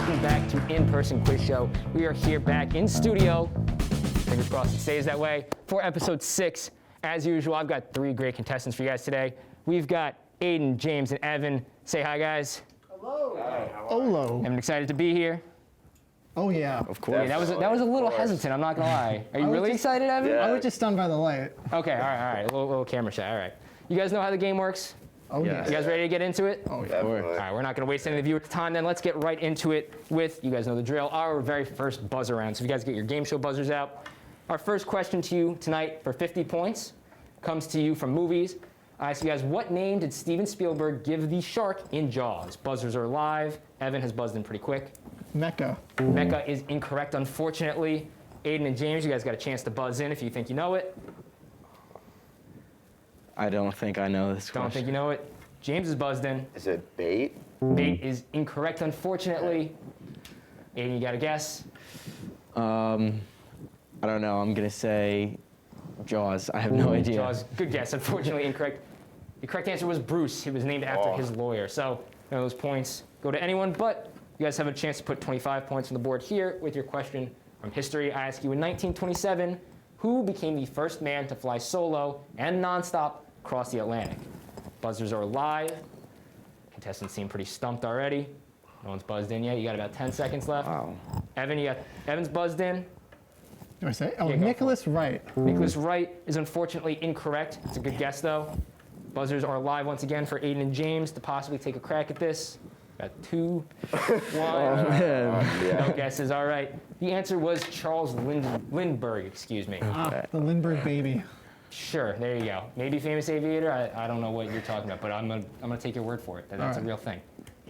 welcome back to In-Person Quiz Show. We are here back in studio, fingers crossed it stays that way, for episode 6. As usual, I've got 3 great contestants for you guys today. We've got Aidan, James, and Evan. Say hi, guys. Hello. Hi. Hello. I'm excited to be here. Oh yeah. Of course. Yeah, that was a little hesitant, I'm not gonna lie. Are you really excited, Evan? Yeah. I was just stunned by the light. Okay, all right. A little camera shot, all right. You guys know how the game works? Oh Yeah. You guys ready to get into it? Oh yeah. All right, we're not going to waste any of the viewers' time then. Let's get right into it with, you guys know the drill, our very first buzzer round. So if you guys get your game show buzzers out. Our first question to you tonight for 50 points comes to you from movies. I ask you guys, what name did Steven Spielberg give the shark in Jaws? Buzzers are live. Evan has buzzed in pretty quick. Mecca. Mecca is incorrect, unfortunately. Aidan and James, you guys got a chance to buzz in if you think you know it. I don't think I know this question. Don't think you know it. James is buzzed in. Is it bait? Bait is incorrect, unfortunately. Aidan, you got a guess? I don't know. I'm going to say Jaws. I have no idea. Jaws, good guess. Unfortunately, incorrect. The correct answer was Bruce. It was named after his lawyer. So none of those points go to anyone, but you guys have a chance to put 25 points on the board here with your question from history. I ask you, in 1927, who became the first man to fly solo and nonstop across the Atlantic? Buzzers are live. Contestants seem pretty stumped already. No one's buzzed in yet. You got about 10 seconds left. Wow. Evan, Evan's buzzed in. Do I say? Oh, Yeah, go Nicholas Wright. Nicholas Wright is unfortunately incorrect. It's a good guess, though. Buzzers are live once again for Aidan and James to possibly take a crack at this. Got 2, 1. No guesses. All right. The answer was Charles Lindbergh, excuse me. The Lindbergh baby. Sure, there you go. Maybe famous aviator. I don't know what you're talking about, but I'm gonna take your word for it. That's a real thing.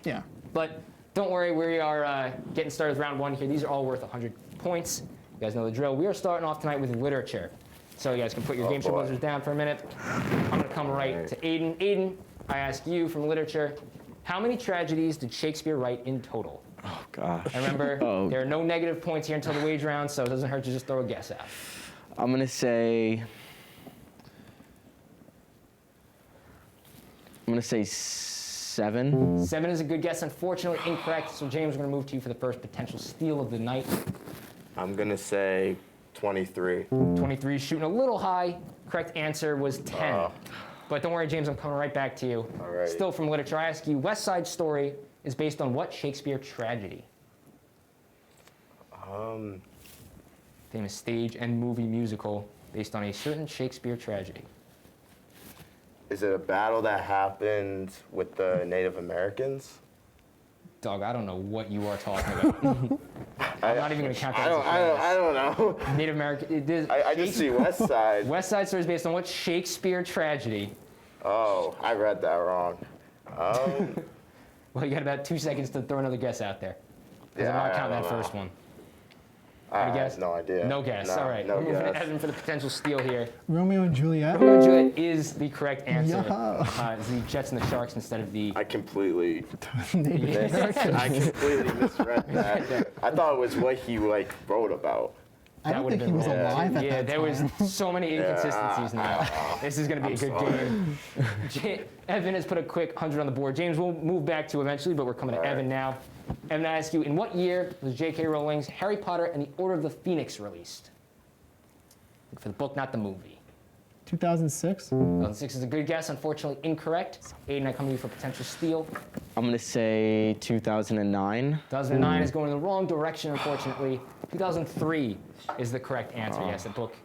Yeah. But don't worry, we are getting started with round 1 here. These are all worth 100 points. You guys know the drill. We are starting off tonight with literature. So you guys can put your game show buzzers down for a minute. I'm going to come right to Aidan. Aidan, I ask you from literature, how many tragedies did Shakespeare write in total? Oh, gosh. And remember, there are no negative points here until the wage round, so it doesn't hurt to just throw a guess out. I'm going to say 7. 7 is a good guess. Unfortunately, incorrect. So James, we're going to move to you for the first potential steal of the night. I'm gonna say 23. 23 is shooting a little high. Correct answer was 10. But don't worry, James, I'm coming right back to you. All right. Still from literature, I ask you, West Side Story is based on what Shakespeare tragedy? Famous stage and movie musical based on a certain Shakespeare tragedy. Is it a battle that happened with the Native Americans? Dog, I don't know what you are talking about. I'm not even going to count that as a I don't know. Native American. I just see West Side. West Side Story is based on what Shakespeare tragedy? Oh, I read that wrong. Well, you got about 2 seconds to throw another guess out there. Because I'm not counting that first one. I guess? have no idea. No guess. No, All right. No We're moving to guess. Evan for the potential steal here. Romeo and Juliet. Romeo and Juliet is the correct answer. Yeah. It's the Jets and the Sharks instead of the. I completely Native misread that. I thought it was what he wrote about. I That don't would've think he been was wrong. alive at Yeah, that there time. was so many inconsistencies now. This is going to be a good game. Evan has put a quick 100 on the board. James, we'll move back to eventually, but we're coming to Evan now. Evan, I ask you, in what year was J.K. Rowling's Harry Potter and the Order of the Phoenix released? For the book, not the movie. 2006. 2006 is a good guess. Unfortunately, incorrect. Aidan, I come to you for potential steal. I'm going to say 2009. 2009 is going in the wrong direction, unfortunately. 2003 is the correct answer. Yes, the book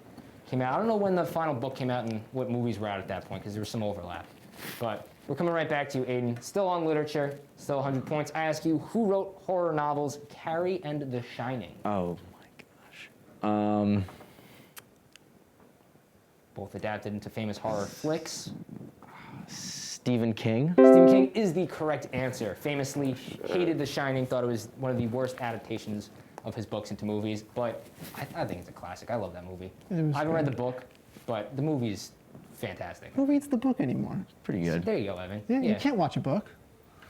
came out. I don't know when the final book came out and what movies were out at that point, because there was some overlap. But we're coming right back to you, Aidan. Still on literature, still 100 points. I ask you, who wrote horror novels Carrie and The Shining? Oh, my gosh. Both adapted into famous horror flicks. Stephen King. Stephen King is the correct answer. Famously hated The Shining, thought it was one of the worst adaptations of his books into movies, but I think it's a classic. I love that movie. I haven't read the book, but the movie's fantastic. Who reads the book anymore? Pretty good. There you go, Evan. Yeah, you can't watch a book.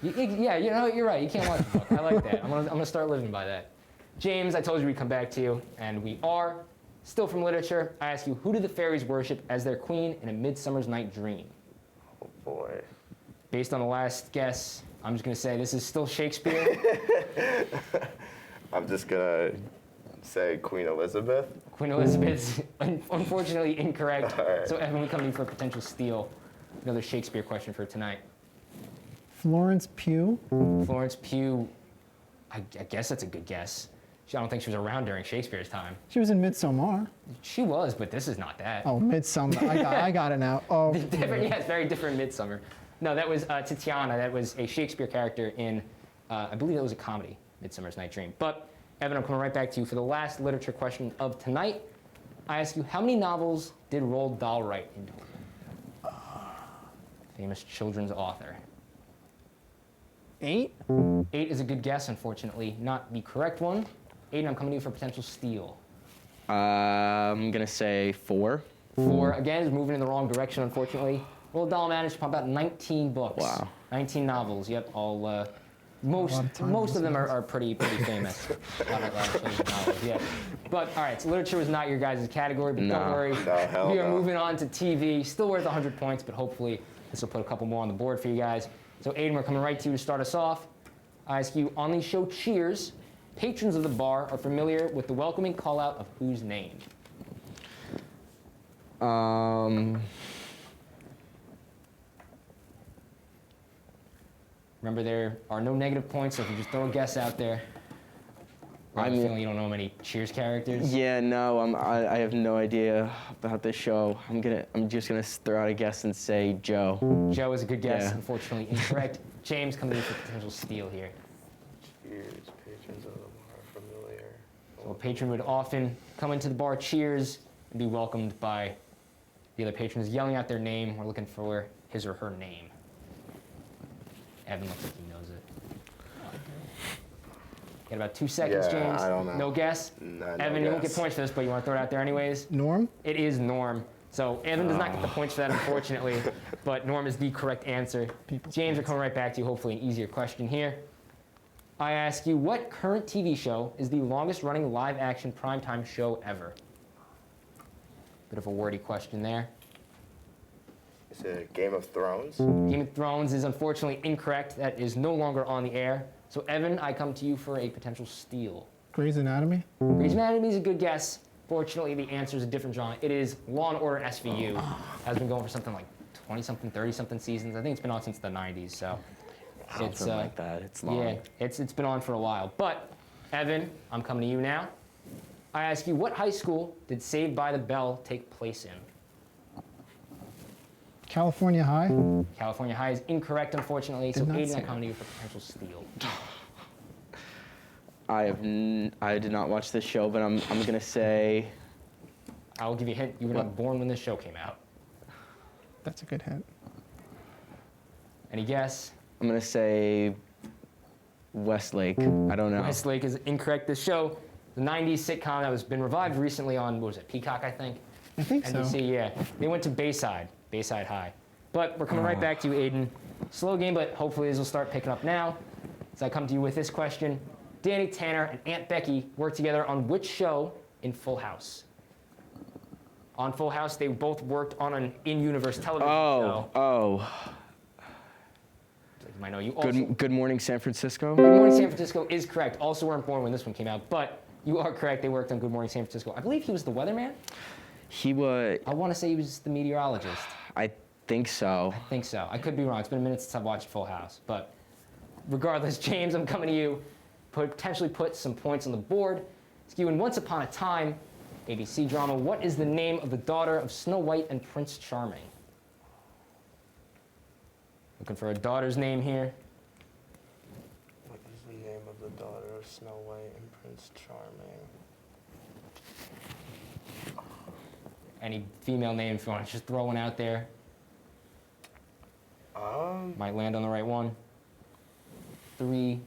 Yeah, you know, you're right. You can't watch the book. I like that. I'm gonna start living by that. James, I told you we'd come back to you, and we are. Still from literature, I ask you, who do the fairies worship as their queen in A Midsummer's Night Dream? Oh boy. Based on the last guess, I'm just going to say this is still Shakespeare. I'm just gonna say Queen Elizabeth. Queen Elizabeth's unfortunately incorrect. All right. So Evan, we come to you for a potential steal. Another Shakespeare question for tonight. Florence Pugh. Florence Pugh, I guess that's a good guess. I don't think she was around during Shakespeare's time. She was in Midsommar. She was, but this is not that. Oh, Midsummer. I got it now. Oh, Different, yeah, it's very different Midsummer. No, that was Titiana. That was a Shakespeare character in, I believe that was a comedy, Midsummer's Night Dream. But Evan, I'm coming right back to you for the last literature question of tonight. I ask you, how many novels did Roald Dahl write in total? Famous children's author. 8. 8 is a good guess, unfortunately, not the correct one. Aidan, I'm coming to you for a potential steal. I'm gonna say 4. 4, again, is moving in the wrong direction, unfortunately. Roald Dahl managed to pump out 19 books. Wow. 19 novels, yep, all, most of them are pretty famous. A lot of children's novels, yeah. But, all right, so literature was not your guys' category, but don't worry. No, hell We are no. moving on to TV, still worth 100 points, but hopefully this will put a couple more on the board for you guys. So, Aidan, we're coming right to you to start us off. I ask you, on the show Cheers, patrons of the bar are familiar with the welcoming call-out of whose name? Remember, there are no negative points, so if you just throw a guess out there. I have a feeling you don't know many Cheers characters. Yeah, no, I have no idea about this show. I'm just gonna throw out a guess and say Joe. Joe is a good guess, Yeah. unfortunately incorrect. James coming in for potential steal here. Cheers, patrons of the bar familiar. So a patron would often come into the bar Cheers and be welcomed by the other patrons yelling out their name. We're looking for his or her name. Evan looks like he knows it. Got about 2 seconds, Yeah, James. I don't know. No guess? No Evan, you won't get guess. points for this, but you want to throw it out there anyways? Norm. It is Norm. So Evan does not get the points for that, unfortunately, but Norm is the correct answer. People's James, we're pants. coming right back to you, hopefully an easier question here. I ask you, what current TV show is the longest-running live-action primetime show ever? Bit of a wordy question there. Is it Game of Thrones? Game of Thrones is unfortunately incorrect. That is no longer on the air. So Evan, I come to you for a potential steal. Grey's Anatomy. Grey's Anatomy is a good guess. Fortunately, the answer is a different genre. It is Law & Order SVU. Has been going for something like 20-something, 30-something seasons. I think it's been on since the 90s, so it's Something like that. It's long. yeah, it's been on for a while. But Evan, I'm coming to you now. I ask you, what high school did Saved by the Bell take place in? California High. California High is incorrect, unfortunately. So Did not Aidan, say I come to you for potential steal. I did not watch this show, but I'm gonna say I'll give you a hint. You were not born when this show came out. That's a good hint. Any guess? I'm gonna say Westlake. I don't know. Westlake is incorrect. This show, the 90s sitcom that was been revived recently on, what was it, Peacock, I think? I think so. NBC, yeah. They went to Bayside High. But we're coming right back to you, Aidan. Slow game, but hopefully this will start picking up now. As I come to you with this question, Danny Tanner and Aunt Becky worked together on which show in Full House? On Full House, they both worked on an in-universe television show. You might know. You also, Good Morning San Francisco. Good Morning San Francisco is correct. Also weren't born when this one came out, but you are correct. They worked on Good Morning San Francisco. I believe he was the weatherman. He was. I want to say he was the meteorologist. I think so. I think so. I could be wrong. It's been a minute since I've watched Full House. But regardless, James, I'm coming to you. Potentially put some points on the board. Skewing Once Upon a Time, ABC drama. What is the name of the daughter of Snow White and Prince Charming? Looking for a daughter's name here. What is the name of the daughter of Snow White and Prince Charming? Any female name if you want to just throw one out there. Might land on the right one. 3,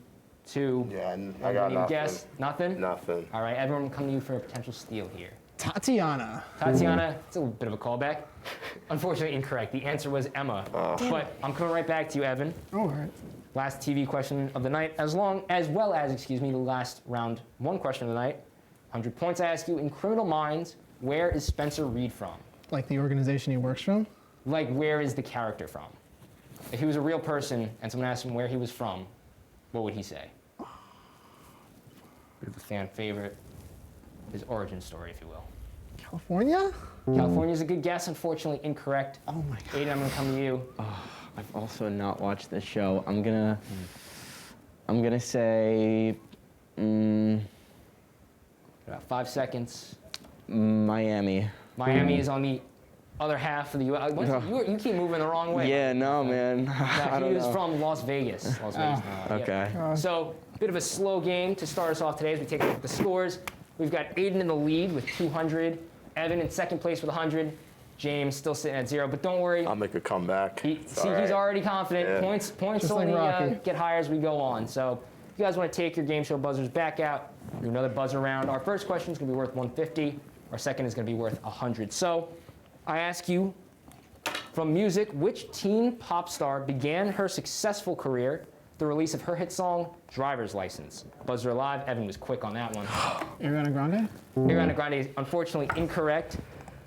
2. Yeah, I Everyone got even nothing. guess? Nothing? Nothing. All right, everyone come to you for a potential steal here. Tatiana. Tatiana, it's a little bit of a callback. Unfortunately, incorrect. The answer was Emma. But I'm coming right back to you, Evan. All right. Last TV question of the night, as well as, the last round 1 question of the night. 100 points. I ask you, in Criminal Minds, where is Spencer Reed from? Like the organization he works from. Like, where is the character from? if he was a real person and someone asked him where he was from, what would he say? The fan favorite, his origin story, if you will. California? California's a good guess, unfortunately incorrect. Oh my God. Aidan, I'm gonna come to you. I've also not watched this show. I'm gonna say About 5 seconds. Miami. Miami is on the other half of the U.S. You keep moving the wrong way. Yeah, no, man. I He don't was know. from Las Vegas. Las Vegas. Okay. Yep. So, bit of a slow game to start us off today as we take a look at the scores. We've got Aidan in the lead with 200, Evan in second place with 100, James still sitting at 0. But don't worry, I'll make a comeback. he's All right. already confident. Yeah. Points Just like only Rocky. get higher as we go on. So, if you guys want to take your game show buzzers back out, do another buzzer round. Our first question is going to be worth 150. Our second is going to be worth 100. So, I ask you, from music, which teen pop star began her successful career with the release of her hit song, Driver's License? Buzzer alive. Evan was quick on that one. Ariana Grande? Ariana Grande is unfortunately incorrect.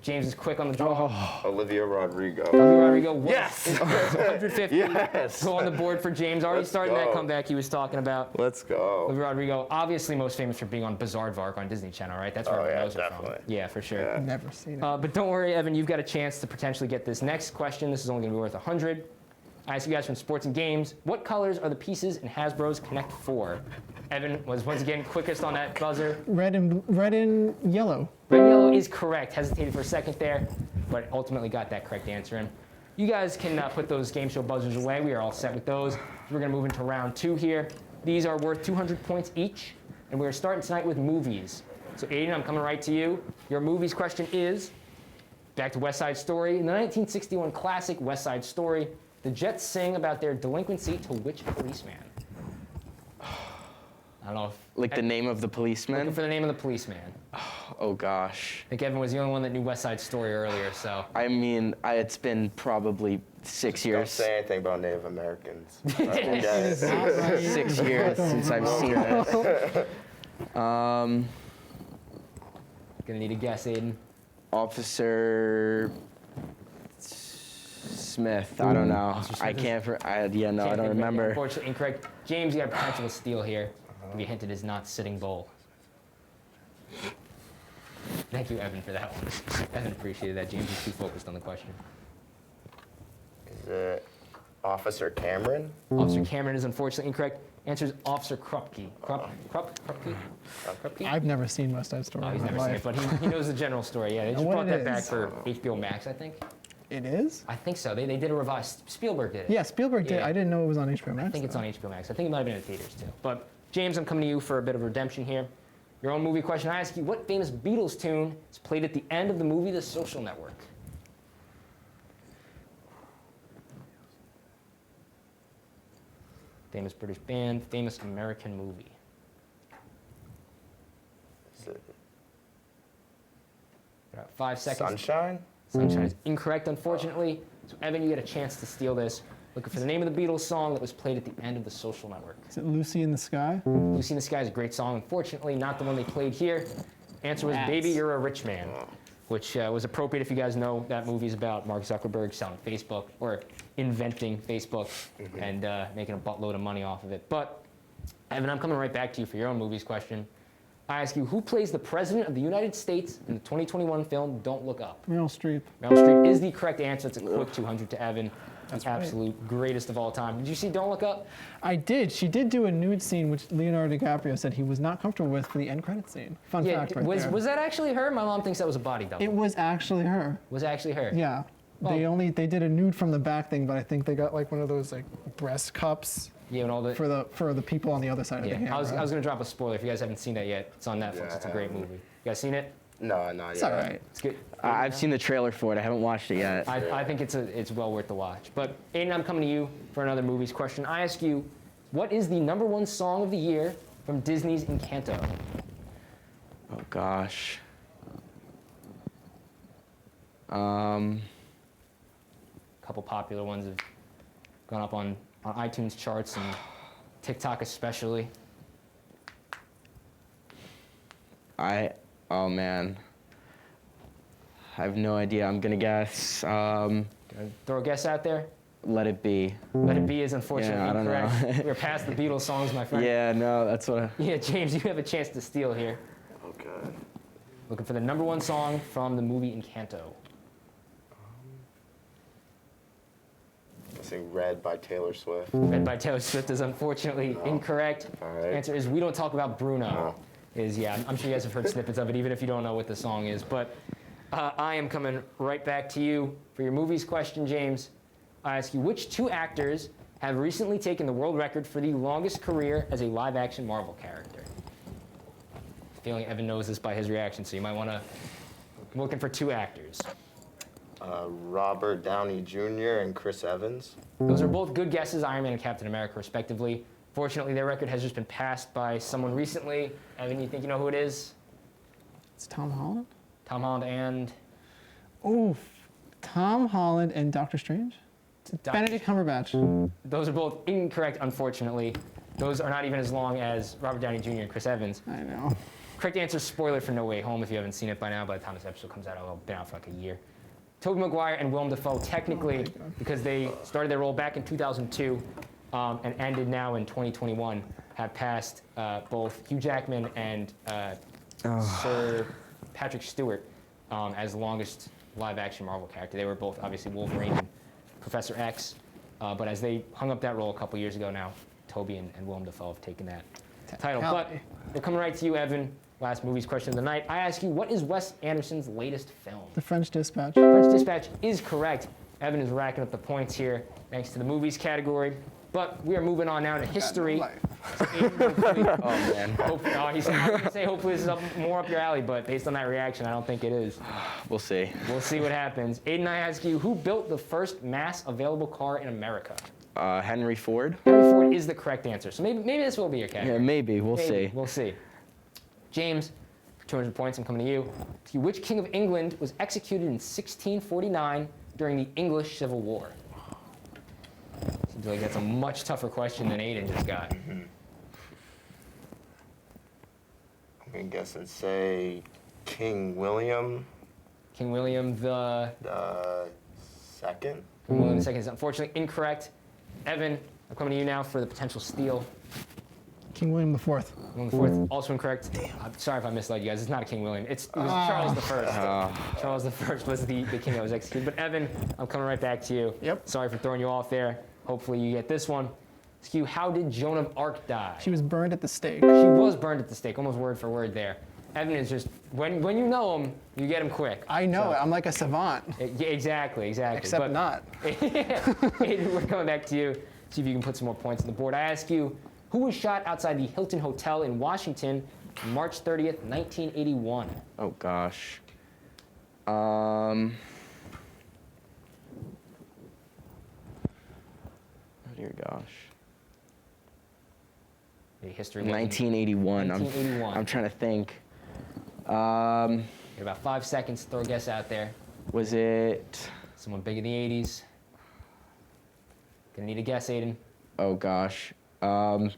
James is quick on the draw. Olivia Rodrigo. Olivia Rodrigo was Yes! incorrect. So 150. Yes! Go on the board for James. Already Let's starting that go. comeback he was talking about. Let's go. Olivia Rodrigo, obviously most famous for being on Bizaardvark on Disney Channel, right? That's where everyone knows her definitely. from. Yeah, for sure. Yeah. Never seen it. But don't worry, Evan, you've got a chance to potentially get this next question. This is only going to be worth 100. I ask you guys from sports and games, what colors are the pieces in Hasbro's Connect 4? Evan was once again quickest on that buzzer. Red and yellow. Red and yellow is correct. Hesitated for a second there, but ultimately got that correct answer in. You guys can put those game show buzzers away. We are all set with those. We're going to move into round 2 here. These are worth 200 points each, and we're starting tonight with movies. So Aidan, I'm coming right to you. Your movies question is, back to West Side Story. In the 1961 classic West Side Story, the Jets sing about their delinquency to which policeman? I don't know if... Like the name of the Looking policeman? for the name of the policeman. Oh gosh. I think Evan was the only one that knew West Side Story earlier, so... I mean, it's been probably 6 Don't years. say anything about Native Americans. Okay. Not right. 6 years since I've seen it. Gonna need a guess, Aidan. Officer Smith. I don't know. I can't. I don't Can't think of it. remember. Unfortunately, incorrect. James, you got a potential steal here. Can be hinted is not Sitting Bull. Thank you, Evan, for that one. Evan appreciated that. James was too focused on the question. Is it Officer Cameron? Officer Cameron is unfortunately incorrect. Answer is Officer Krupke. Krupke? I've never seen West Side Story Oh, in he's my never seen it, life. but he knows the general story. Yeah, they just what brought it that back is. for HBO Max, I think. It is? I think so. They did a revised. Spielberg did it. Yeah, Spielberg did. Yeah. I didn't know it was on HBO Max. I think it's though. on HBO Max. I think it might have been in theaters too. But James, I'm coming to you for a bit of redemption here. Your own movie question. I ask you, what famous Beatles tune is played at the end of the movie The Social Network? Famous British band, famous American movie. Is it About 5 seconds. Sunshine? Sunshine is incorrect, unfortunately. So Evan, you get a chance to steal this. Looking for the name of the Beatles song that was played at the end of The Social Network. Is it Lucy in the Sky? Lucy in the Sky is a great song. Unfortunately, not the one they played here. Answer was Rats. Baby, You're a Rich Man, which was appropriate if you guys know that movie's about Mark Zuckerberg selling Facebook, or inventing Facebook, and making a buttload of money off of it. But, Evan, I'm coming right back to you for your own movies question. I ask you, who plays the President of the United States in the 2021 film Don't Look Up? Meryl Streep. Meryl Streep is the correct answer. It's a quick 200 to Evan. That's the right. absolute greatest of all time. Did you see Don't Look Up? I did. She did do a nude scene, which Leonardo DiCaprio said he was not comfortable with for the end credit scene. Fun fact right there. Was that actually her? My mom thinks that was a body double. It was actually her. Was it actually her? Yeah. Well- They did a nude from the back thing, but I think they got like one of those like breast cups Yeah, and all the... for the people on the other side of the Yeah, camera. I was going to drop a spoiler if you guys haven't seen that yet. It's on Netflix. Yeah, It's a I great haven't. movie. You guys seen it? No, not It's yet. all right. It's good. I've seen the trailer for it. I haven't watched it yet. I think it's well worth the watch. But Aidan, I'm coming to you for another movies question. I ask you, what is the #1 song of the year from Disney's Encanto? Oh gosh. A couple popular ones have gone up on iTunes charts and TikTok especially. Oh man. I have no idea. I'm gonna guess. Gonna throw a guess out there. Let It Be. Let It Be is unfortunately Yeah, I don't know. incorrect. We're past the Beatles songs, my friend. Yeah, no, that's what. Yeah, James, you have a chance to steal here. Okay. Looking for the #1 song from the movie Encanto. I sing Red by Taylor Swift. Red by Taylor Swift is unfortunately incorrect. All right. Answer is We Don't Talk About Bruno. No. Yeah, I'm sure you guys have heard snippets of it, even if you don't know what the song is. But I am coming right back to you for your movies question, James. I ask you, which 2 actors have recently taken the world record for the longest career as a live-action Marvel character? Feeling Evan knows this by his reaction, so you might want to. I'm looking for 2 actors. Robert Downey Jr. and Chris Evans. Those are both good guesses, Iron Man and Captain America, respectively. Fortunately, their record has just been passed by someone recently. Evan, you think you know who it is? It's Tom Holland? Tom Holland and Ooh, Tom Holland and Doctor Strange? Benedict Cumberbatch. those are both incorrect, unfortunately. Those are not even as long as Robert Downey Jr. and Chris Evans. I know. Correct answer, spoiler for No Way Home. If you haven't seen it by now, by the time this episode comes out, it'll have been out for like a year. Tobey Maguire and Willem Dafoe, technically, because they started their role back in 2002 and ended now in 2021, have passed both Hugh Jackman and Sir Patrick Stewart as the longest live-action Marvel character. They were both obviously Wolverine and Professor X, but as they hung up that role a couple years ago now, Tobey and Willem Dafoe have taken that title. But we're coming right to you, Evan. Last movies question of the night. I ask you, what is Wes Anderson's latest film? The French Dispatch. French Dispatch is correct. Evan is racking up the points here thanks to the movies category. But we are moving on now to history. Oh man. He's going to say hopefully this is more up your alley, but based on that reaction, I don't think it is. We'll see. We'll see what happens. Aidan, I ask you, who built the first mass available car in America? Henry Ford. Henry Ford is the correct answer. So maybe this will be your category. Yeah, maybe. We'll Maybe. see. We'll see. James, for 200 points, I'm coming to you. Which king of England was executed in 1649 during the English Civil War? Seems like that's a much tougher question than Aidan just got. I'm going to guess and say King William King William the second. King William II is unfortunately incorrect. Evan, I'm coming to you now for the potential steal. King William IV. William IV, also incorrect. I'm sorry if I misled you guys. It's not a King William. It was Charles I. Charles I was the king that was executed. But Evan, I'm coming right back to you. Yep. Sorry for throwing you off there. Hopefully you get this one. Skew, how did Joan of Arc die? She was burned at the stake. She was burned at the stake, almost word for word there. Evan is just, when you know him, you get him quick. I know it. I'm like a savant. Yeah, exactly. Except but, not. Aidan, we're coming back to you. See if you can put some more points on the board. I ask you, who was shot outside the Hilton Hotel in Washington on March 30th, 1981? Oh gosh. Oh dear gosh. The history. 1981. 1981. I'm trying to think. You have about 5 seconds to throw a guess out there. Was it? Someone big in the 80s. Gonna need a guess, Aidan. Oh gosh. Gonna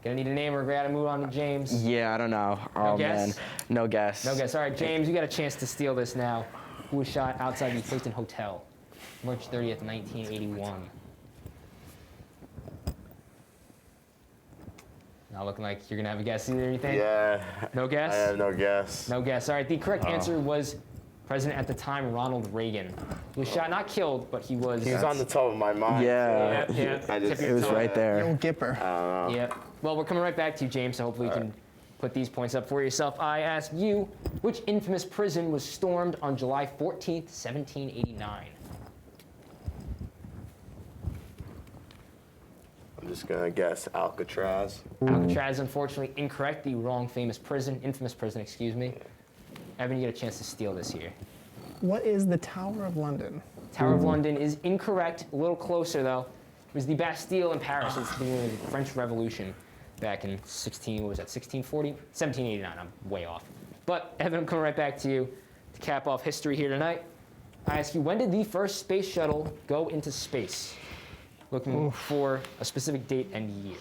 need a name or we gotta move on to James. Yeah, I don't know. Oh guess? man. No guess. No guess. All right, James, you got a chance to steal this now. Who was shot outside the Hilton Hotel, March 30th, 1981? Not looking like you're gonna have a guess either, you think? Yeah. No guess? I have no guess. No guess. All right, the correct answer was President at the time, Ronald Reagan. He was shot, not killed, but he was. He was on the top of my mind. Yeah. Yeah. I just, It was right there. Old Gipper. Yep. Well, we're coming right back to you, James, so hopefully you can put these points up for yourself. I ask you, which infamous prison was stormed on July 14th, 1789? I'm just going to guess Alcatraz. Alcatraz, unfortunately, incorrect. The wrong infamous prison, excuse me. Evan, you get a chance to steal this here. What is the Tower of London? Tower of London is incorrect. A little closer, though. It was the Bastille in Paris. It's the beginning of the French Revolution back in 1740? 1789. I'm way off. But, Evan, I'm coming right back to you to cap off history here tonight. I ask you, when did the first space shuttle go into space? Looking for a specific date and year.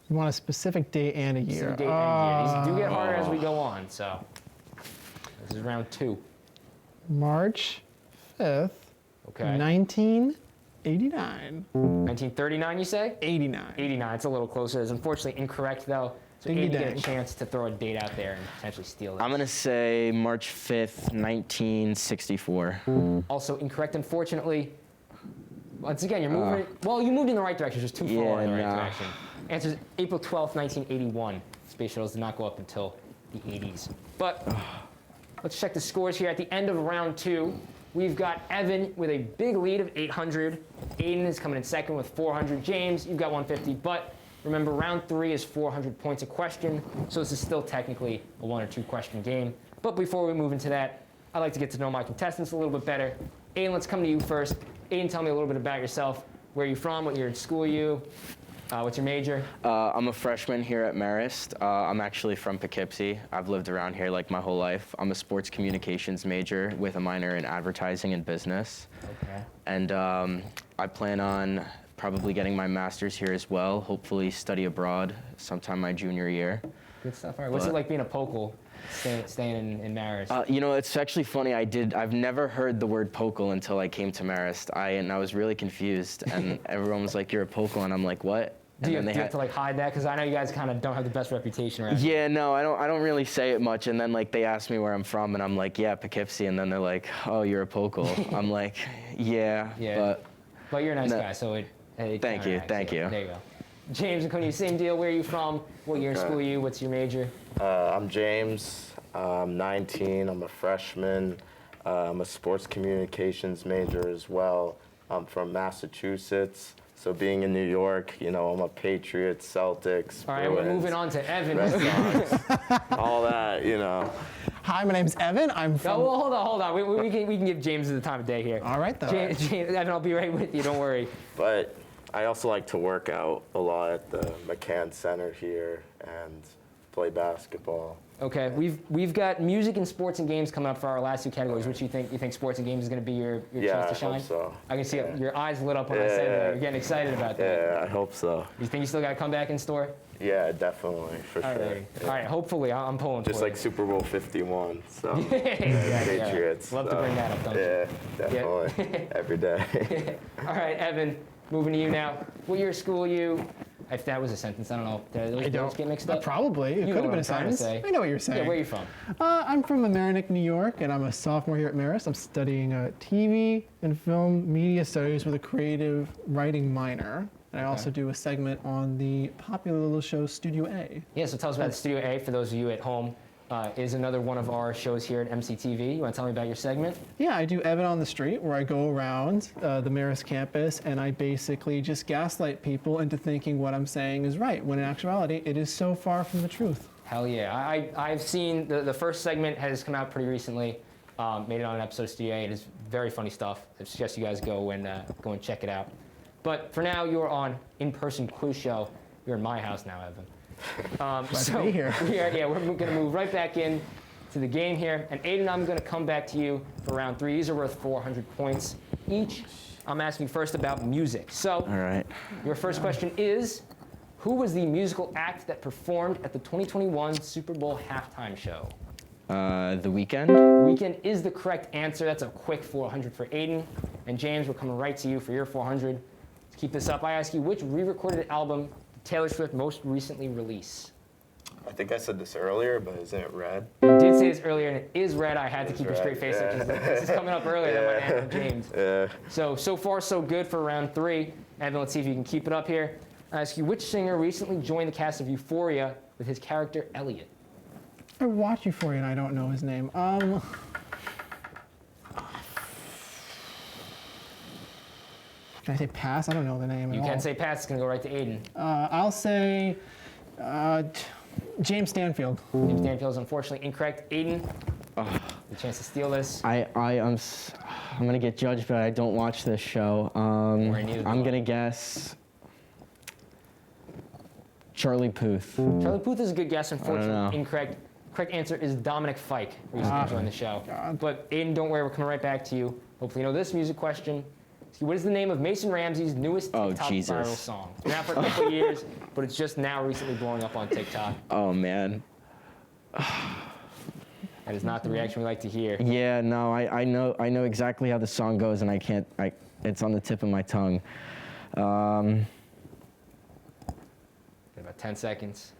You want a specific date and a year. Specific date and year. These do get harder as we go on, so this is round 2. March 5th, Okay. 1989. 1939, you say? 89. 89. It's a little closer. It's unfortunately incorrect, though. So Dingy Aidan, you get a dang. chance to throw a date out there and potentially steal it. I'm gonna say March 5th, 1964. Also incorrect, unfortunately. Once again, you're moving. Well, you moved in the right direction. Just too far in the right nah. direction. Answer is April 12th, 1981. Space shuttles did not go up until the 80s. But let's check the scores here. At the end of round 2, we've got Evan with a big lead of 800. Aidan is coming in second with 400. James, you've got 150. But remember, round 3 is 400 points a question, so this is still technically a 1 or 2 question game. But before we move into that, I'd like to get to know my contestants a little bit better. Aidan, let's come to you first. Aidan, tell me a little bit about yourself. Where are you from? What year in school are you? What's your major? I'm a freshman here at Marist. I'm actually from Poughkeepsie. I've lived around here like my whole life. I'm a sports communications major with a minor in advertising and business. Okay. And I plan on probably getting my master's here as well, hopefully study abroad sometime my junior year. Good stuff. All right. What's it like being a Pokal, staying in Marist? You know, it's actually funny. I've never heard the word Pokal until I came to Marist. And I was really confused. And everyone was like, "You're a Pokal," and I'm like, "What?" Do you have to like hide that? Because I know you guys kind of don't have the best reputation around. Yeah, no, I don't really say it much. And then like they ask me where I'm from, and I'm like, "Yeah, Poughkeepsie," and then they're like, "Oh, you're a Pokal." I'm like, "Yeah, Yeah. But you're a nice guy, so it Thank you. There you go. James and Coney, same deal. Where are you from? What year in school are you? What's your major? I'm James. I'm 19. I'm a freshman. I'm a sports communications major as well. I'm from Massachusetts. So being in New York, you know, I'm a Patriots, Celtics, All right, Bruins, we're moving on to Evan. Red Sox, all that, you know. Hi, my name's Evan. I'm from. Oh, well, hold on. We can give James the time of day here. All right, though. James, Evan, I'll be right with you. Don't worry. But I also like to work out a lot at the McCann Center here and play basketball. Okay, we've got music and sports and games coming up for our last 2 categories. Which you think sports and games is going to be your chance to shine? I hope so. I can see your eyes lit up when I said that. You're getting excited about that. Yeah, I hope so. You think you still got to come back in store? Yeah, definitely, for All sure. right. Yeah. All right. Hopefully, I'm pulling Just for like Super Bowl 51, so Yeah. Patriots. Love to bring that up, don't you? Yeah, definitely, every day. All right, Evan, moving to you now. What year of school are you? If that was a sentence, I don't know. Did those get mixed up? Probably. It You could know have what been a I'm trying to sentence. say. I know what you're saying. Yeah, where are you from? I'm from Mamaroneck, New York, and I'm a sophomore here at Marist. I'm studying TV and film media studies with a creative writing minor. And I also do a segment on the popular little show Studio A. Yeah, so tell us about Studio A for those of you at home. Is another one of our shows here at MCTV. You want to tell me about your segment? Yeah, I do Evan on the Street, where I go around the Marist campus and I basically just gaslight people into thinking what I'm saying is right, when in actuality, it is so far from the truth. Hell yeah. I've seen the first segment has come out pretty recently. Made it on an episode of Studio A. It is very funny stuff. I suggest you guys go and check it out. But for now, you're on in-person quiz show. You're in my house now, Evan. Glad to be here. We're going to move right back in to the game here. And Aidan, I'm going to come back to you for round 3. These are worth 400 points each. I'm asking first about music. So, All right. your first question is, who was the musical act that performed at the 2021 Super Bowl halftime show? The Weeknd. Weekend is the correct answer. That's a quick 400 for Aidan. And James, we're coming right to you for your 400. To keep this up, I ask you, which re-recorded album did Taylor Swift most recently release? I think I said this earlier, but isn't it Red? You did say this earlier, and it is Red. I had to It's keep a straight Red, face yeah. because this is coming up earlier than my answer, James. Yeah. So far, so good for round 3. Evan, let's see if you can keep it up here. I ask you, which singer recently joined the cast of Euphoria with his character Elliot? I watch Euphoria and I don't know his name. Can I say pass? I don't know the name You at all. can say pass. It's going to go right to Aidan. I'll say James Stanfield. James Stanfield is unfortunately incorrect. Aidan, the chance to steal this. I'm gonna get judged, but I don't watch this show. worry, neither do I'm I. gonna guess Charlie Puth. Charlie Puth is a good guess. know. Unfortunately, incorrect. Correct answer is Dominic Fike, who recently joined the show. God. But Aidan, don't worry, we're coming right back to you. Hopefully you know this music question. What is the name of Mason Ramsey's newest Oh, TikTok Jesus. viral song? It's been out for a couple of years, but it's just now recently blowing up on TikTok. Oh man. That is not the reaction we like to hear. Yeah, no, I know exactly how the song goes, and it's on the tip of my tongue. About 10 seconds.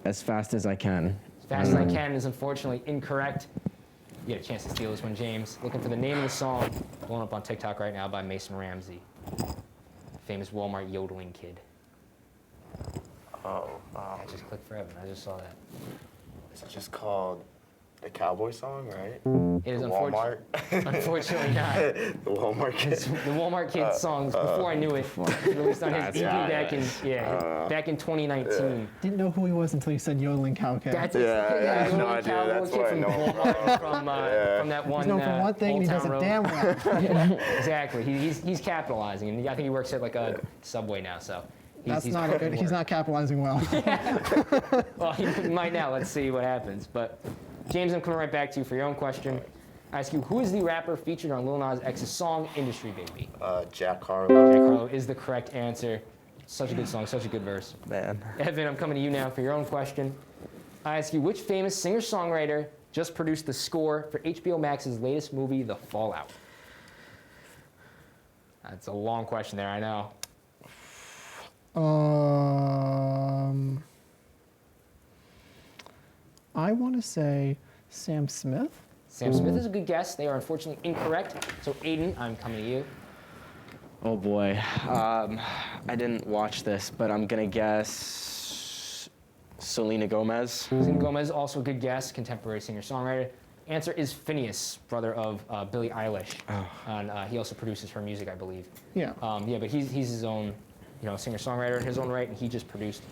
As fast as I can. As fast as I can is unfortunately incorrect. You get a chance to steal this one, James. Looking for the name of the song, blowing up on TikTok right now by Mason Ramsey. Famous Walmart yodeling kid. Oh, I just clicked for Evan. I just saw that. is it just called the Cowboy song, right? It is The Walmart. unfortunately not. The Walmart kid. It's the Walmart Kid songs. Before I knew it, released on his That's EP right. back in 2019. Didn't know who he was until you said yodeling cow cat. That's Yeah, I had no yodeling idea. cowboy That's kid what I from know Walmart, from that one. He's known for one thing, and he Old does Town it Road. damn well. Exactly. He's capitalizing, and I think he works at like a Subway now. So That's he's not a good. He's not capitalizing well. Well, he might now. Let's see what happens. But James, I'm coming right back to you for your own question. I ask you, who is the rapper featured on Lil Nas X's song "Industry Baby"? Jack Harlow. Jack Harlow is the correct answer. Such a good song, such a good verse. Man. Evan, I'm coming to you now for your own question. I ask you, which famous singer-songwriter just produced the score for HBO Max's latest movie, The Fallout? That's a long question there, I know. I want to say Sam Smith. Sam Smith is a good guess. They are unfortunately incorrect. So, Aidan, I'm coming to you. Oh boy. I didn't watch this, but I'm gonna guess Selena Gomez. Selena Gomez, also a good guess, contemporary singer-songwriter. Answer is Phineas, brother of Billie Eilish. And he also produces her music, I believe. Yeah. But he's his own, singer-songwriter in his own right, and he just produced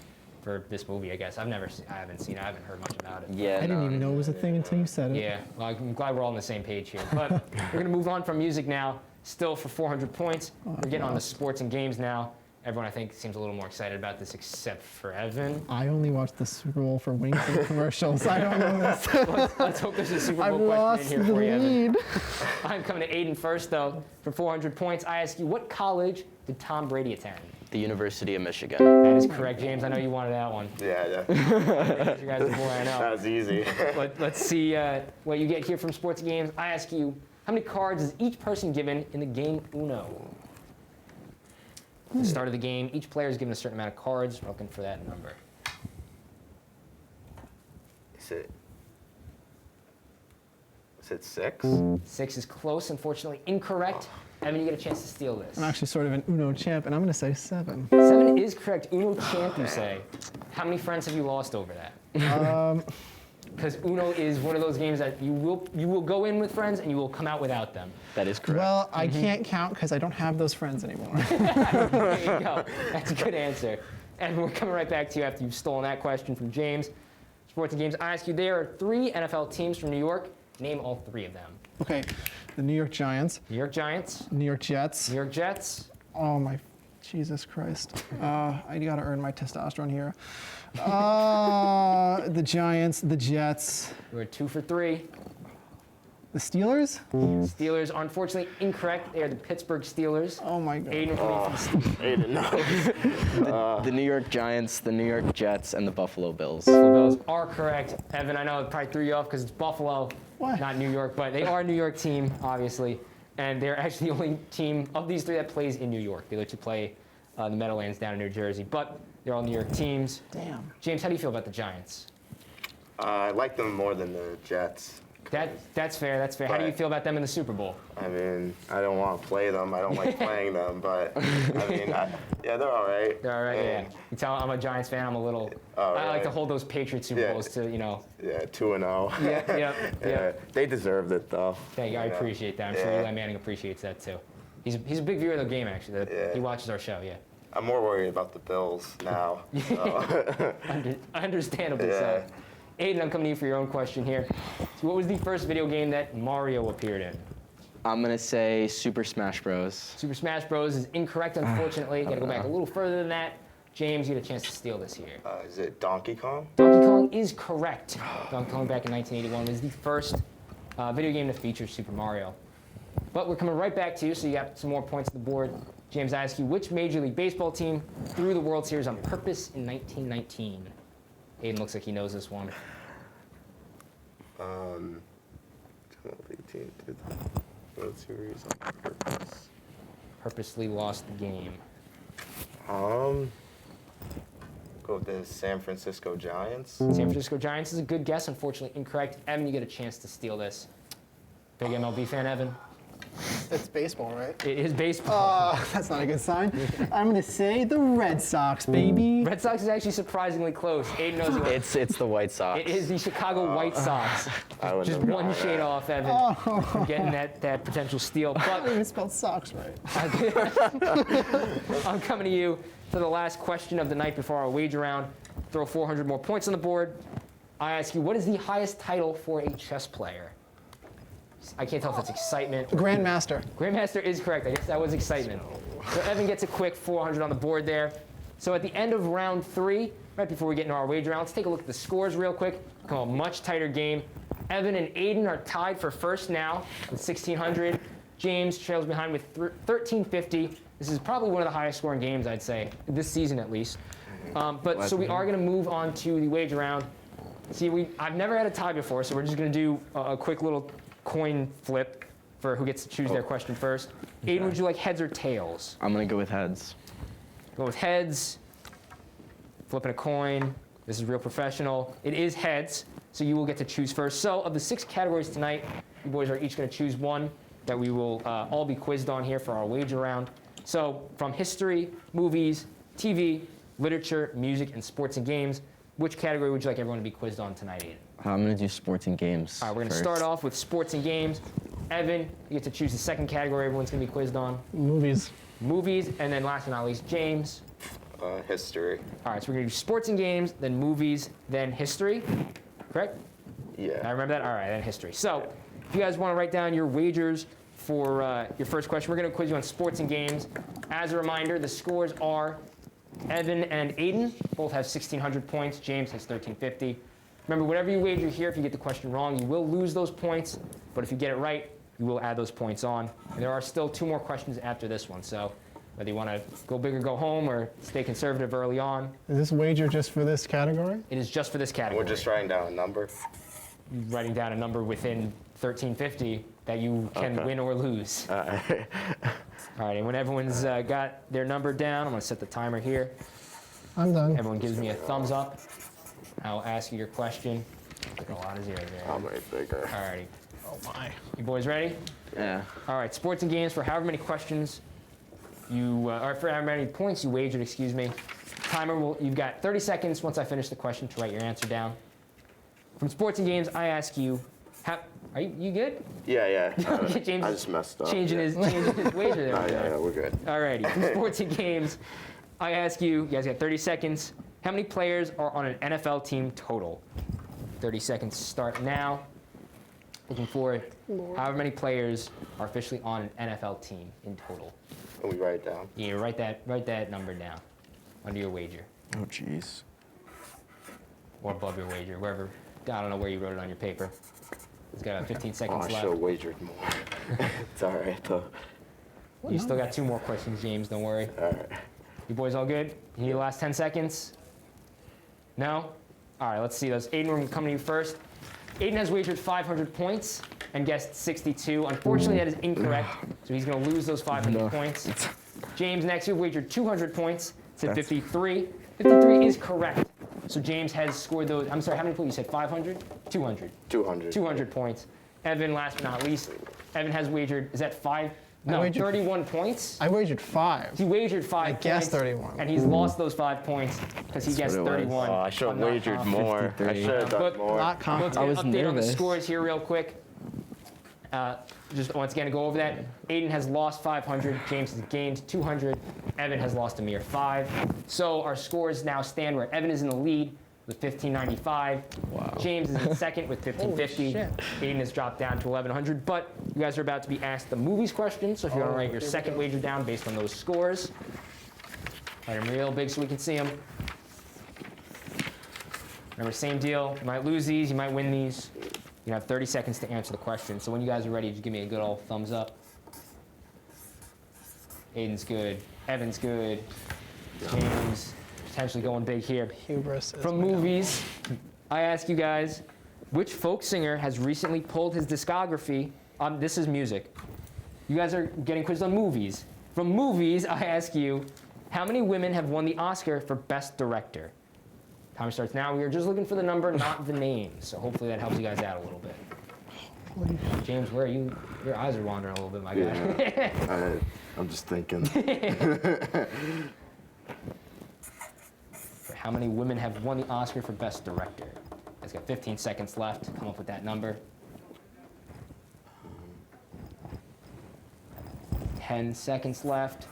for this movie, I guess. I haven't seen it, I haven't heard much about it. Yeah. I didn't even know it was a thing until you said it. Yeah, well, I'm glad we're all on the same page here. But we're going to move on from music now, still for 400 points. We're getting on to sports and games now. Everyone, I think, seems a little more excited about this except for Evan. I only watched the Super Bowl for Wings and commercials. I don't know this. Let's hope there's a Super I've Bowl question lost in here the for you, Evan. lead. I'm coming to Aidan first, though. For 400 points, I ask you, what college did Tom Brady attend? The University of Michigan. That is correct, James. I know you wanted that one. Yeah. You guys are boy, I know. That was easy. Let's see what you get here from sports games. I ask you, how many cards is each person given in the game Uno? At the start of the game, each player is given a certain amount of cards. We're looking for that number. Is it 6? 6 is close, unfortunately incorrect. Evan, you get a chance to steal this. I'm actually sort of an Uno champ, and I'm going to say 7. 7 is correct. Uno champ, you say. How many friends have you lost over that? Because Uno is one of those games that you will go in with friends and you will come out without them. That is correct. Well, I can't count because I don't have those friends anymore. There you go. That's a good answer. And we're coming right back to you after you've stolen that question from James. Sports and games, I ask you, there are 3 NFL teams from New York. Name all 3 of them. Okay, the New York Giants, New York Giants, New York Jets. New York Jets, Oh my, Jesus Christ! I gotta earn my testosterone here. The Giants, the Jets, we're 2 for 3. the Steelers. Steelers are unfortunately incorrect. They are the Pittsburgh Steelers. Oh my God! Aidan for the Aidan knows. The New York Giants, the New York Jets, and the Buffalo Bills. Buffalo Bills are correct. Evan, I know it probably threw you off because it's Buffalo, What? not New York, but they are a New York team, obviously. And they're actually the only team of these 3 that plays in New York. They let you play the Meadowlands down in New Jersey, but they're all New York teams. Damn. James, how do you feel about the Giants? I like them more than the Jets. That's fair. That's fair. How do you But- feel about them in the Super Bowl? I mean, I don't want to play them. I don't like playing them, but I mean, yeah, they're all right. They're all right. Yeah. And, You tell I'm a Giants fan. I'm a little. Oh, I like really? to hold those Patriots Super Yeah. Bowls to Yeah, 2-0. Yeah. Yeah, they deserved it though. Thank you. I You know? appreciate that. I'm sure Yeah. Eli Manning appreciates that too. He's a big viewer of the game actually. Yeah. He watches our show. Yeah. I'm more worried about the Bills now. So. Understandably Yeah. so. Aidan, I'm coming to you for your own question here. So what was the first video game that Mario appeared in? I'm gonna say Super Smash Bros. Super Smash Bros. Is incorrect, unfortunately. Got to go back a little further than that. James, you get a chance to steal this here. Is it Donkey Kong? Donkey Kong is correct. Donkey Kong back in 1981 was the first video game to feature Super Mario. But we're coming right back to you, so you got some more points on the board. James, I ask you, which Major League Baseball team threw the World Series on purpose in 1919? Aidan looks like he knows this one. 18 did the World Series on purpose. Purposely lost the game. Go with the San Francisco Giants. San Francisco Giants is a good guess. Unfortunately, incorrect. Evan, you get a chance to steal this. Big MLB fan, Evan. It's baseball, right? It is baseball. That's not a good sign. I'm going to say the Red Sox, baby. Red Sox is actually surprisingly close. Aidan knows it. It's the White Sox. It is the Chicago White Sox. I wouldn't Just have one gotten shade that. off, Evan, from getting that potential steal. I But even spelled socks right. I'm coming to you for the last question of the night before our wager round. Throw 400 more points on the board. I ask you, what is the highest title for a chess player? I can't tell if that's excitement. Grandmaster. Grandmaster is correct. I guess that was excitement. So Evan gets a quick 400 on the board there. So at the end of round 3, right before we get into our wager round, let's take a look at the scores real quick. Call a much tighter game. Evan and Aidan are tied for first now with 1,600. James trails behind with 1,350. This is probably one of the highest scoring games, I'd say, this season at least. So we are going to move on to the wager round. See, I've never had a tie before, so we're just going to do a quick little coin flip for who gets to choose their question first. Aidan, would you like heads or tails? I'm gonna go with heads. Go with heads. Flipping a coin. This is real professional. It is heads, so you will get to choose first. So of the 6 categories tonight, you boys are each going to choose one that we will all be quizzed on here for our wager round. So from history, movies, TV, literature, music, and sports and games, which category would you like everyone to be quizzed on tonight, Aidan? I'm gonna do sports and games. All right, we're going to first. start off with sports and games. Evan, you get to choose the second category everyone's going to be quizzed on. Movies. Movies, and then last but not least, James. History. All right, so we're going to do sports and games, then movies, then history. Correct? I Yeah. remember that? All right, then history. So if you guys want to write down your wagers for your first question, we're going to quiz you on sports and games. As a reminder, the scores are Evan and Aidan both have 1,600 points. James has 1,350. Remember, whatever you wager here, if you get the question wrong, you will lose those points. But if you get it right, you will add those points on. And there are still 2 more questions after this one. So whether you want to go big or go home or stay conservative early on, Is this wager just for this category? it is just for this category. We're just writing down a number. Writing down a number within 1,350 that you can win or lose. All right, and when everyone's got their number down, I'm going to set the timer here. I'm done. Everyone gives me a thumbs up. I'll ask you your question. Like a lot of zeros there. How many bigger? All righty. Oh my. You boys ready? Yeah. All right, sports and games for however many questions or for however many points you wagered, excuse me. Timer you've got 30 seconds once I finish the question to write your answer down. From sports and games, I ask you, are you good? Yeah. Okay, James I just messed up. Changing his wager there. Yeah, we're good. All righty, from sports and games, I ask you guys got 30 seconds. How many players are on an NFL team total? 30 seconds start now. Looking for however many players are officially on an NFL team in total. And we write it down. Yeah, write that number down under your wager Oh jeez. or above your wager, wherever. I don't know where you wrote it on your paper. It's got 15 Oh, seconds I should left. have wagered more. It's all right, though. You still got 2 more questions, James. Don't worry. All right. You boys all good? You need the last 10 seconds? No? All right, let's see those. Aidan, we're coming to you first. Aidan has wagered 500 points and guessed 62. Unfortunately, that is incorrect, so he's going to lose those 500 points. James, next, you've wagered 200 points, said 53. 53 is correct. So James has scored those. I'm sorry, how many points? You said 500? 200. 200. 200 points. Evan, last but not least, Evan has wagered, is that 5? No, wagered- 31 points. I wagered 5. He wagered 5 I points. guessed 31. And he's lost those 5 points because he guessed what it was. 31. Oh, I should have I'm not wagered confident. more. I 53. should have done But- more. Not Let's confident. get I an was update on the nervous. scores here real quick. Just once again to go over that. Aidan has lost 500. James has gained 200. Evan has lost a mere 5. So our scores now stand where Evan is in the lead with 1,595. Wow. James is in second with 1,550. Holy shit. Aidan has dropped down to 1,100. But you guys are about to be asked the movies question. So if you want to write your second wager down based on those scores, write them real big so we can see them. Remember, same deal. You might lose these, you might win these. You have 30 seconds to answer the question. So when you guys are ready, just give me a good old thumbs up. Aidan's good. Evan's good. James. potentially going big here. Hubris. Is From my movies, I ask you guys, which folk singer has recently pulled his discography? This is music. You guys are getting quizzed on movies. From movies, I ask you, how many women have won the Oscar for Best Director? Timer starts now. We are just looking for the number, not the name. So hopefully that helps you guys out a little bit. James, where are you? Your eyes are wandering a little bit, my guy. Yeah, I'm just thinking. How many women have won the Oscar for Best Director? Guys got 15 seconds left to come up with that number. 10 seconds left.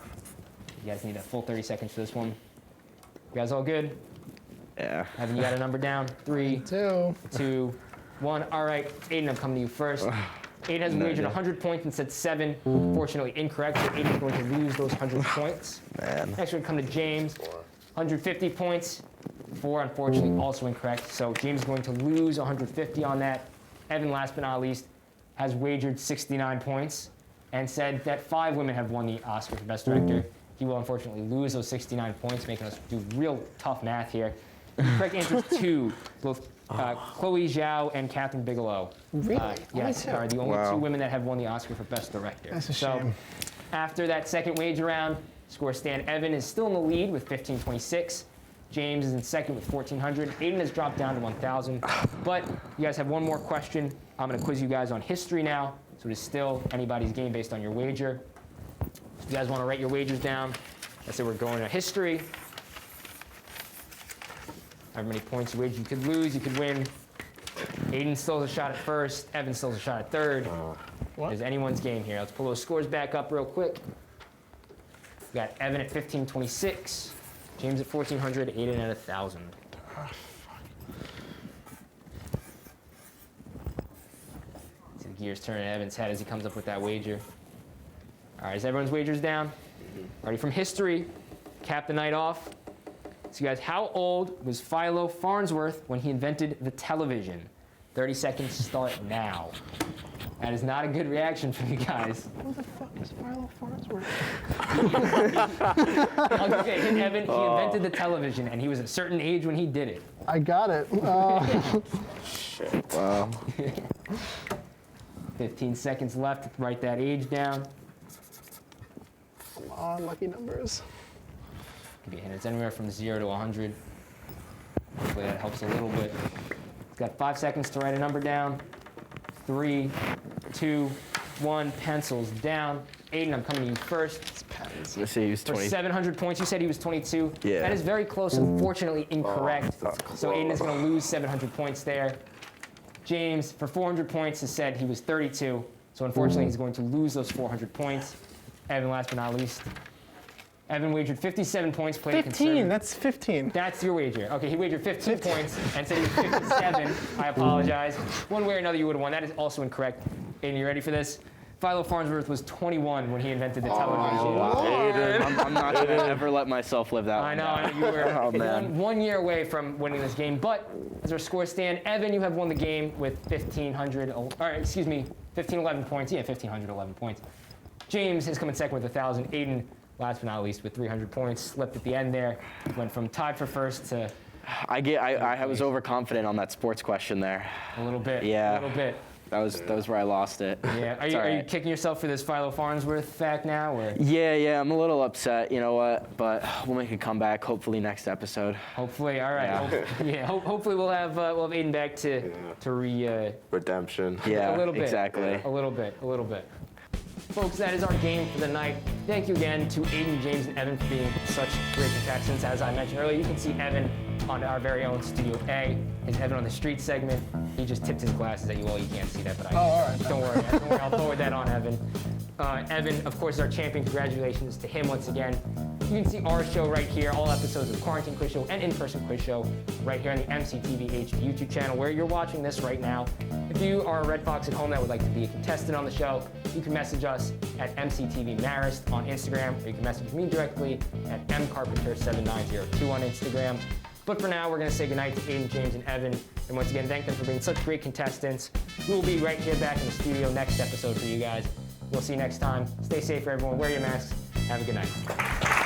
You guys need a full 30 seconds for this one. You guys all good? Yeah. Haven't you got a number down? 3, Two. 2, 1. All right, Aidan, I'm coming to you first. Aidan has wagered 100 points and said 7. Unfortunately incorrect, so Aidan's going to lose those 100 points. Man. Next, we're going to come to James. 150 points. 4, unfortunately, also incorrect. So James is going to lose 150 on that. Evan, last but not least, has wagered 69 points and said that 5 women have won the Oscar for Best Director. He will unfortunately lose those 69 points, making us do real tough math here. The correct answer is 2, both Chloe Zhao and Catherine Bigelow. Really? Yes, Only two? are the only Wow. 2 women that have won the Oscar for Best Director. That's a So shame. after that second wager round, score stand Evan is still in the lead with 1526. James is in second with 1400. Aidan has dropped down to 1000. But you guys have one more question. I'm going to quiz you guys on history now. So it is still anybody's game based on your wager. If you guys want to write your wagers down, let's say we're going to history. However many points you wager, you could lose, you could win. Aidan still has a shot at first. Evan still has a shot at third. What? It's anyone's game here. Let's pull those scores back up real quick. We got Evan at 1526, James at 1400, Aidan at 1000. See the gears turning in Evan's head as he comes up with that wager. All right, is everyone's wagers down? Ready from history, cap the night off. So you guys, how old was Philo Farnsworth when he invented the television? 30 seconds start now. That is not a good reaction from you guys. Who the fuck is Philo Farnsworth? Okay, Evan, he invented the television, and he was a certain age when he did it. I got it. Shit. Wow. 15 seconds left to write that age down. Come on, lucky numbers. Give you a hint, it's anywhere from 0 to 100. Hopefully that helps a little bit. Got 5 seconds to write a number down. 3, 2, 1, pencils down. Aidan, I'm coming to you first. Let's see, he was For 20. 700 points, you said he was 22. Yeah. That is very close, unfortunately incorrect. So Aidan is going to lose 700 points there. James, for 400 points, has said he was 32. So unfortunately, he's going to lose those 400 points. Evan, last but not least. Evan wagered 57 points, played 15, conservative. that's 15. That's your wager. Okay, he wagered 15 points and said he was 57. I apologize. One way or another, you would have won. That is also incorrect. Aidan, you ready for this? Philo Farnsworth was 21 when he invented the television. Aidan, I'm not going to ever let myself live that I one know, down. I know you were Oh, man. one year away from winning this game, but as our score stand, Evan, you have won the game with 1,511 points. Yeah, 1,511 points. James has come in second with 1,000. Aidan, last but not least, with 300 points. Slipped at the end there. Went from tied for first to I was overconfident on that sports question there. a little bit. Yeah. A little bit. That was where I lost it. Yeah. It's all Are you right. kicking yourself for this Philo Farnsworth fact now, or Yeah, I'm a little upset. You know what? But we'll make a comeback. Hopefully next episode. hopefully? All right. Yeah. Hopefully we'll have Aidan back to Redemption. Yeah, a little bit. exactly. A little bit. Folks, that is our game for the night. Thank you again to Aidan, James, and Evan for being such great contestants. As I mentioned earlier, you can see Evan on our very own Studio A. Is Evan on the street segment? He just tipped his glasses at you all. You can't see that, but all right. Don't worry. I'll forward that on Evan. Evan, of course, is our champion. Congratulations to him once again. You can see our show right here, all episodes of the Quarantine Quiz Show and In-Person Quiz Show right here on the MCTV HD YouTube channel where you're watching this right now. If you are a Red Fox at home that would like to be a contestant on the show, you can message us at MCTV Marist on Instagram, or you can message me directly at mcarpenter7902 on Instagram. But for now, we're going to say goodnight to Aidan, James, and Evan. And once again, thank them for being such great contestants. We will be right here back in the studio next episode for you guys. We'll see you next time. Stay safe, everyone. Wear your masks. Have a good night.